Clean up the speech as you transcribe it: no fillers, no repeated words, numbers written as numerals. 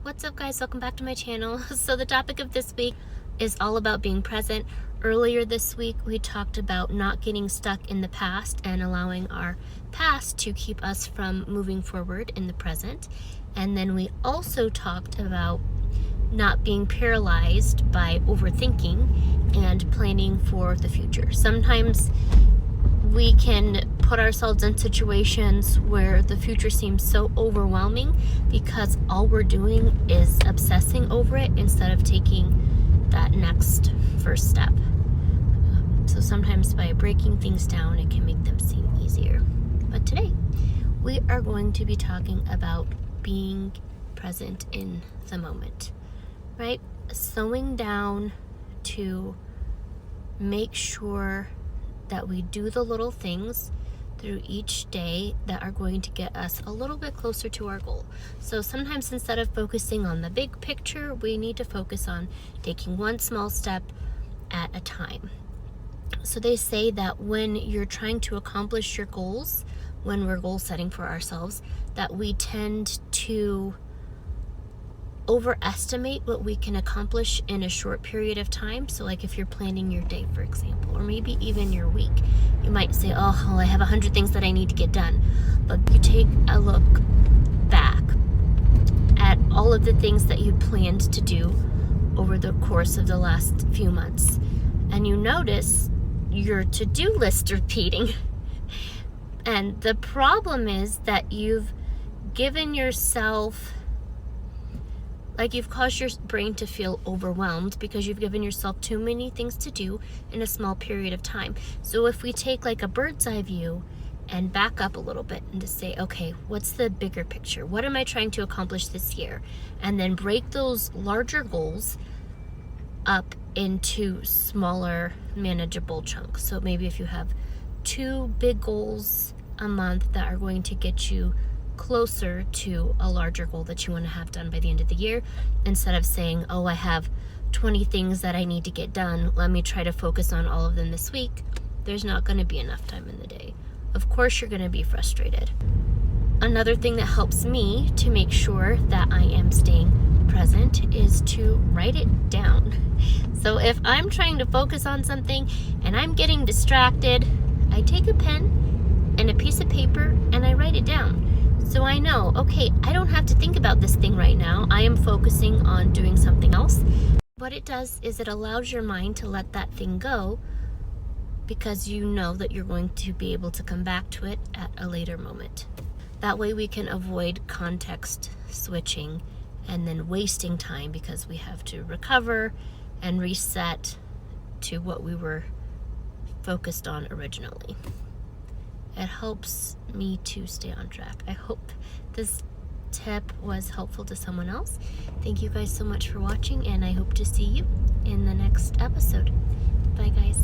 What's up, guys? Welcome back to my channel. So the topic of this week is all about being present. Earlier this week we talked about not getting stuck in the past and allowing our past to keep us from moving forward in the present. And then we also talked about not being paralyzed by overthinking and planning for the future. Sometimes we can put ourselves in situations where the future seems so overwhelming because all we're doing is obsessing over it instead of taking that next first step. So sometimes by breaking things down, it can make them seem easier. But today, we are going to be talking about being present in the moment, right? Slowing down to make sure that we do the little things through each day that are going to get us a little bit closer to our goal. So sometimes instead of focusing on the big picture, we need to focus on taking one small step at a time. So they say that when you're trying to accomplish your goals, when we're goal setting for ourselves, that we tend to overestimate what we can accomplish in a short period of time. So like if you're planning your day, for example, or maybe even your week, you might say, oh, well, I have 100 things that I need to get done. But you take a look back at all of the things that you planned to do over the course of the last few months, and you notice your to-do list repeating. And the problem is that you've given yourself, you've caused your brain to feel overwhelmed because you've given yourself too many things to do in a small period of time. So if we take like a bird's eye view and back up a little bit and to say, okay, what's the bigger picture? What am I trying to accomplish this year? And then break those larger goals up into smaller, manageable chunks. So maybe if you have 2 big goals a month that are going to get you closer to a larger goal that you want to have done by the end of the year, instead of saying, oh, I have 20 things that I need to get done, let me try to focus on all of them this week. There's not going to be enough time in the day. Of course you're going to be frustrated. Another thing that helps me to make sure that I am staying present is to write it down. So if I'm trying to focus on something and I'm getting distracted, I take a pen and a piece of paper and I write it down. So I know, okay, I don't have to think about this thing right now. I am focusing on doing something else. What it does is it allows your mind to let that thing go because you know that you're going to be able to come back to it at a later moment. That way we can avoid context switching and then wasting time because we have to recover and reset to what we were focused on originally. It helps me to stay on track. I hope this tip was helpful to someone else. Thank you guys so much for watching, and I hope to see you in the next episode. Bye, guys.